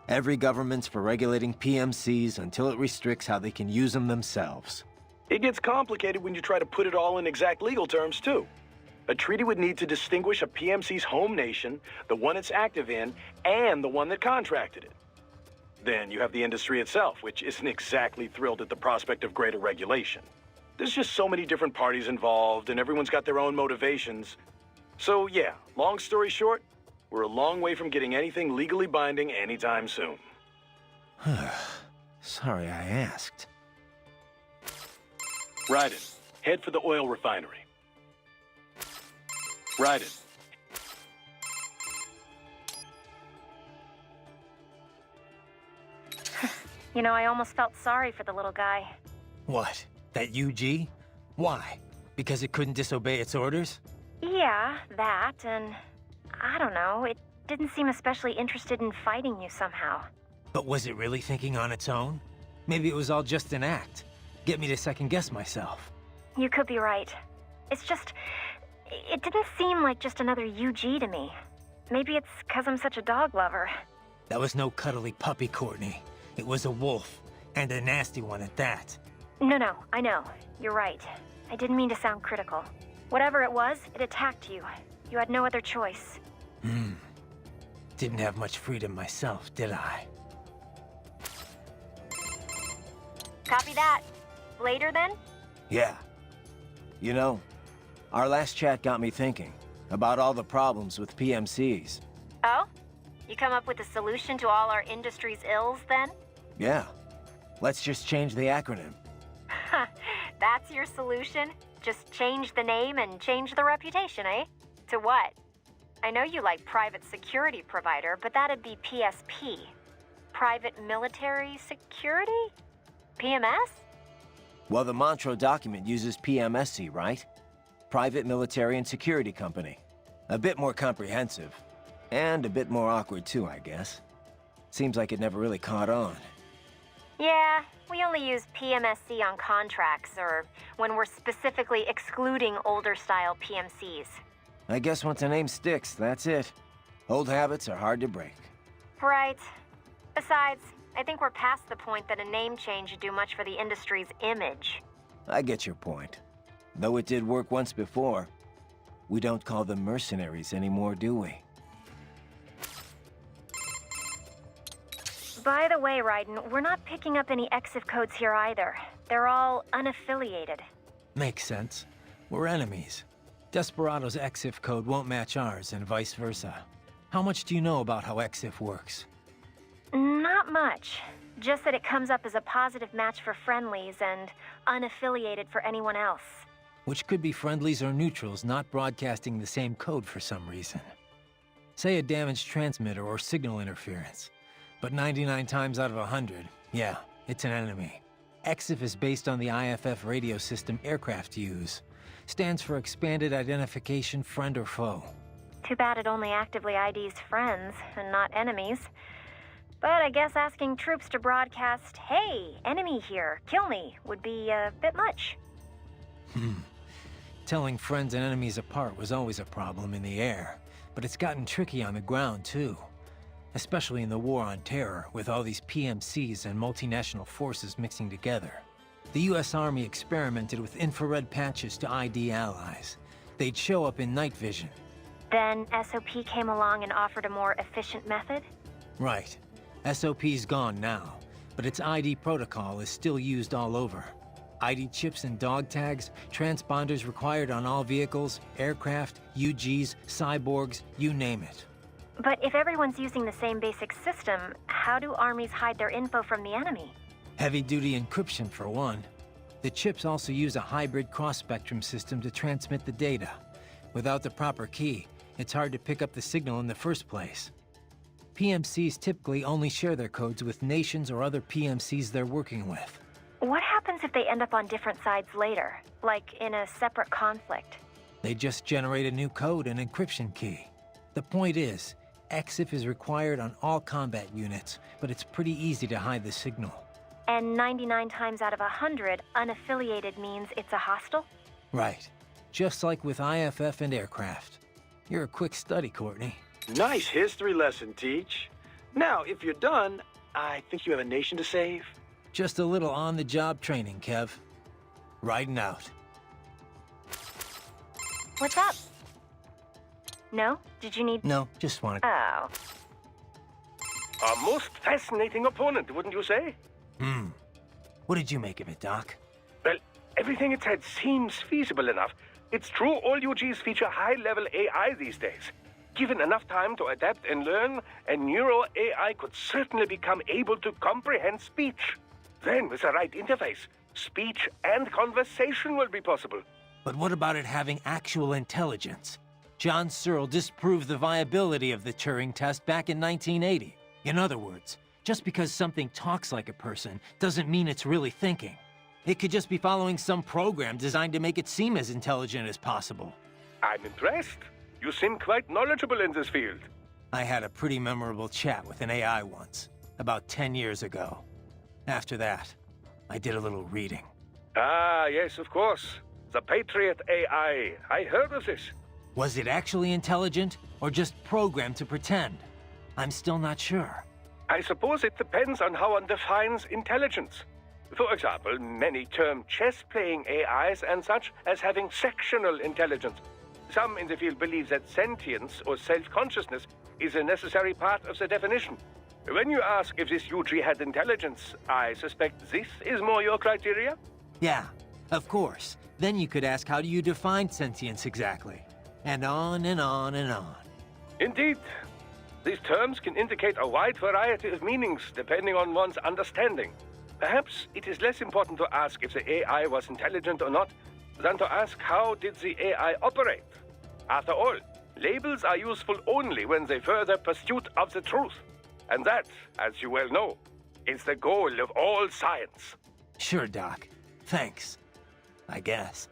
Every government's for regulating PMCs until it restricts how they can use them themselves. It gets complicated when you try to put it all in exact legal terms, too. A treaty would need to distinguish a PMC's home nation, the one it's active in, and the one that contracted it. Then you have the industry itself, which isn't exactly thrilled at the prospect of greater regulation. There's just so many different parties involved, and everyone's got their own motivations. So yeah, long story short, we're a long way from getting anything legally binding anytime soon. Sorry I asked. Raiden, head for the oil refinery. Raiden. You know, I almost felt sorry for the little guy. What? That UG? Why? Because it couldn't disobey its orders? Yeah, that, and I don't know, it didn't seem especially interested in fighting you somehow. But was it really thinking on its own? Maybe it was all just an act. Get me to second-guess myself. You could be right. It's just, it didn't seem like just another UG to me. Maybe it's because I'm such a dog lover. That was no cuddly puppy, Courtney. It was a wolf, and a nasty one at that. No, I know. You're right. I didn't mean to sound critical. Whatever it was, it attacked you. You had no other choice. Didn't have much freedom myself, did I? Copy that. Later then? Yeah. You know, our last chat got me thinking about all the problems with PMCs. Oh? You come up with a solution to all our industry's ills then? Yeah. Let's just change the acronym. That's your solution? Just change the name and change the reputation, eh? To what? I know you like private security provider, but that'd be PSP. Private military security? PMS? Well, the Montreux document uses PMSC, right? Private Military and Security Company. A bit more comprehensive. And a bit more awkward too, I guess. Seems like it never really caught on. Yeah, we only use PMSC on contracts, or when we're specifically excluding older-style PMCs. I guess once a name sticks, that's it. Old habits are hard to break. Right. Besides, I think we're past the point that a name change would do much for the industry's image. I get your point. Though it did work once before. We don't call them mercenaries anymore, do we? By the way, Raiden, we're not picking up any EXIF codes here either. They're all unaffiliated. Makes sense. We're enemies. Desperado's EXIF code won't match ours, and vice versa. How much do you know about how EXIF works? Not much. Just that it comes up as a positive match for friendlies and unaffiliated for anyone else. Which could be friendlies or neutrals not broadcasting the same code for some reason. Say a damaged transmitter or signal interference. But 99 times out of 100, yeah, it's an enemy. EXIF is based on the IFF radio system aircraft use. Stands for Expanded Identification Friend or Foe. Too bad it only actively IDs friends and not enemies. But I guess asking troops to broadcast, "Hey, enemy here, kill me," would be a bit much. Telling friends and enemies apart was always a problem in the air, but it's gotten tricky on the ground too. Especially in the war on terror, with all these PMCs and multinational forces mixing together. The US Army experimented with infrared patches to ID allies. They'd show up in night vision. Then SOP came along and offered a more efficient method? Right. SOP's gone now, but its ID protocol is still used all over. ID chips and dog tags, transponders required on all vehicles, aircraft, UGs, cyborgs, you name it. But if everyone's using the same basic system, how do armies hide their info from the enemy? Heavy-duty encryption for one. The chips also use a hybrid cross-spectrum system to transmit the data. Without the proper key, it's hard to pick up the signal in the first place. PMCs typically only share their codes with nations or other PMCs they're working with. What happens if they end up on different sides later, like in a separate conflict? They just generate a new code and encryption key. The point is, EXIF is required on all combat units, but it's pretty easy to hide the signal. And 99 times out of 100, unaffiliated means it's a hostile? Right. Just like with IFF and aircraft. You're a quick study, Courtney. Nice history lesson, Teach. Now, if you're done, I think you have a nation to save. Just a little on-the-job training, Kev. Riding out. What's up? No? Did you need... No, just wanted... Oh. A most fascinating opponent, wouldn't you say? What did you make of it, Doc? Well, everything it said seems feasible enough. It's true all UGs feature high-level AI these days. Given enough time to adapt and learn, a neuro AI could certainly become able to comprehend speech. Then, with the right interface, speech and conversation will be possible. But what about it having actual intelligence? John Searle disproved the viability of the Turing test back in 1980. In other words, just because something talks like a person doesn't mean it's really thinking. It could just be following some program designed to make it seem as intelligent as possible. I'm impressed. You seem quite knowledgeable in this field. I had a pretty memorable chat with an AI once, about 10 years ago. After that, I did a little reading. Ah, yes, of course. The Patriot AI. I heard of this. Was it actually intelligent, or just programmed to pretend? I'm still not sure. I suppose it depends on how one defines intelligence. For example, many term chess-playing AIs and such as having sectional intelligence. Some in the field believe that sentience or self-consciousness is a necessary part of the definition. When you ask if this UG had intelligence, I suspect this is more your criteria? Yeah, of course. Then you could ask, how do you define sentience exactly? And on and on and on. Indeed. These terms can indicate a wide variety of meanings depending on one's understanding. Perhaps it is less important to ask if the AI was intelligent or not than to ask how did the AI operate. After all, labels are useful only when they further pursuit of the truth. And that, as you well know, is the goal of all science. Sure, Doc. Thanks. I guess.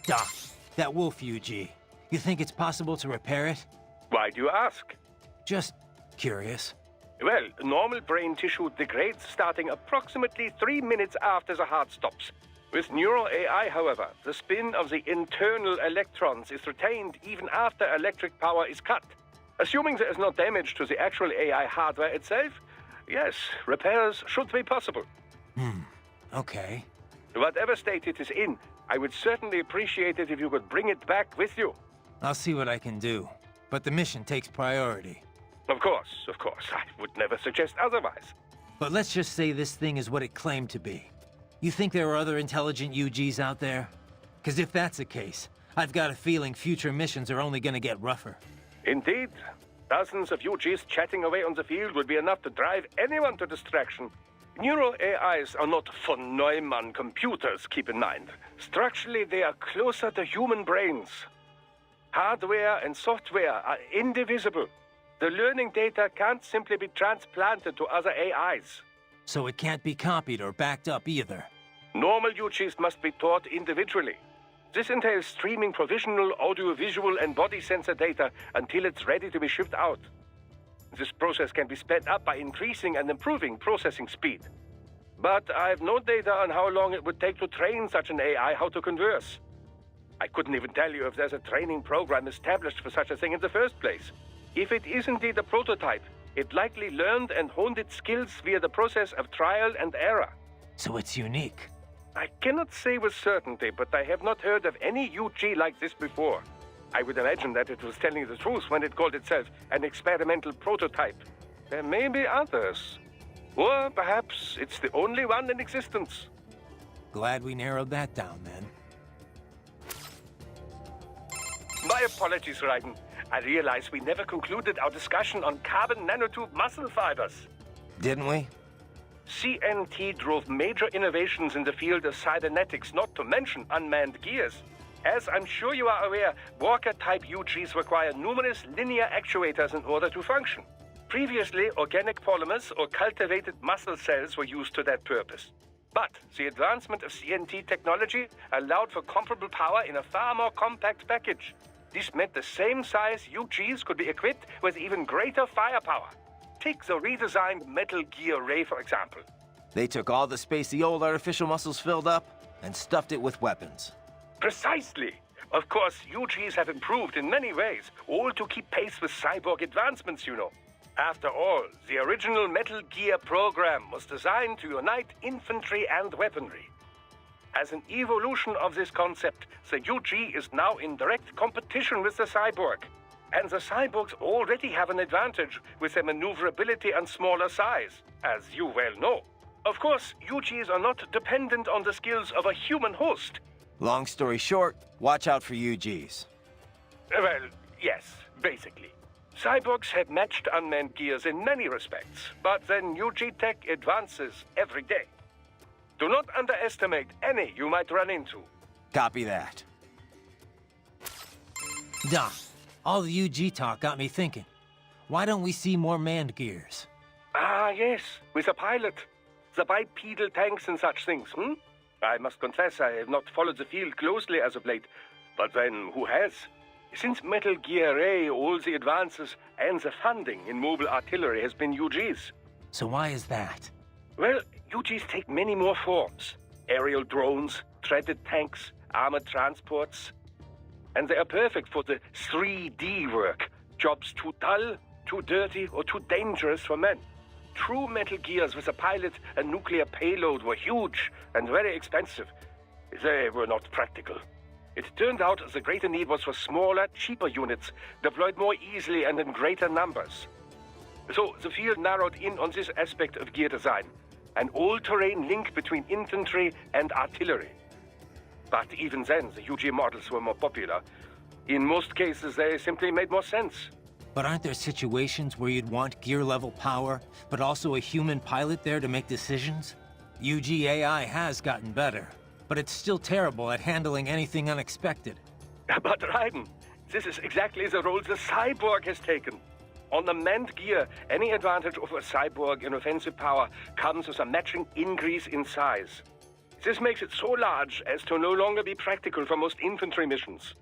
Doc, that wolf UG, you think it's possible to repair it? Why do you ask? Just curious. Well, normal brain tissue degrades starting approximately 3 minutes after the heart stops. With neural AI, however, the spin of the internal electrons is retained even after electric power is cut. Assuming there is no damage to the actual AI hardware itself, yes, repairs should be possible. Okay. Whatever state it is in, I would certainly appreciate it if you could bring it back with you. I'll see what I can do. But the mission takes priority. Of course. I would never suggest otherwise. But let's just say this thing is what it claimed to be. You think there are other intelligent UGs out there? Because if that's the case, I've got a feeling future missions are only gonna get rougher. Indeed. Dozens of UGs chatting away on the field would be enough to drive anyone to distraction. Neural AIs are not von Neumann computers, keep in mind. Structurally, they are closer to human brains. Hardware and software are indivisible. The learning data can't simply be transplanted to other AIs. So it can't be copied or backed up either. Normal UGs must be taught individually. This entails streaming provisional, audiovisual, and body sensor data until it's ready to be shipped out. This process can be sped up by increasing and improving processing speed. But I have no data on how long it would take to train such an AI how to converse. I couldn't even tell you if there's a training program established for such a thing in the first place. If it is indeed a prototype, it likely learned and honed its skills via the process of trial and error. So it's unique. I cannot say with certainty, but I have not heard of any UG like this before. I would imagine that it was telling the truth when it called itself an experimental prototype. There may be others. Or perhaps it's the only one in existence. Glad we narrowed that down then. My apologies, Raiden. I realize we never concluded our discussion on carbon nanotube muscle fibers. Didn't we? CNT drove major innovations in the field of cybernetics, not to mention unmanned gears. As I'm sure you are aware, Walker-type UGs require numerous linear actuators in order to function. Previously, organic polymers or cultivated muscle cells were used to that purpose. But the advancement of CNT technology allowed for comparable power in a far more compact package. This meant the same size UGs could be equipped with even greater firepower. Take the redesigned Metal Gear Ray, for example. They took all the space the old artificial muscles filled up and stuffed it with weapons. Precisely. Of course, UGs have improved in many ways, all to keep pace with cyborg advancements, you know. After all, the original Metal Gear program was designed to unite infantry and weaponry. As an evolution of this concept, the UG is now in direct competition with the cyborg. And the cyborgs already have an advantage with their maneuverability and smaller size, as you well know. Of course, UGs are not dependent on the skills of a human host. Long story short, watch out for UGs. Well, yes, basically. Cyborgs have matched unmanned gears in many respects, but then UG tech advances every day. Do not underestimate any you might run into. Copy that. Doc, all the UG talk got me thinking. Why don't we see more manned gears? Ah, yes, with a pilot. The bipedal tanks and such things, I must confess I have not followed the field closely as of late. But then, who has? Since Metal Gear A, all the advances and the funding in mobile artillery has been UGs. So why is that? Well, UGs take many more forms. Aerial drones, treaded tanks, armored transports. And they are perfect for the 3D work. Jobs too dull, too dirty, or too dangerous for men. True Metal Gears with a pilot and nuclear payload were huge and very expensive. They were not practical. It turned out the greater need was for smaller, cheaper units, deployed more easily and in greater numbers. So the field narrowed in on this aspect of gear design, an all-terrain link between infantry and artillery. But even then, the UG models were more popular. In most cases, they simply made more sense. But aren't there situations where you'd want gear-level power, but also a human pilot there to make decisions? UG AI has gotten better, but it's still terrible at handling anything unexpected. But Raiden, this is exactly the role the cyborg has taken. On the manned gear, any advantage over a cyborg in offensive power comes with a matching increase in size. This makes it so large as to no longer be practical for most infantry missions.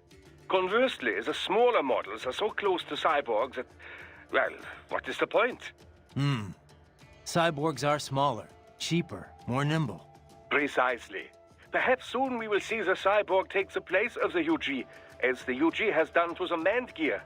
Conversely, the smaller models are so close to cyborgs that, well, what is the point? Cyborgs are smaller, cheaper, more nimble. Precisely. Perhaps soon we will see the cyborg take the place of the UG, as the UG has done to the manned gear.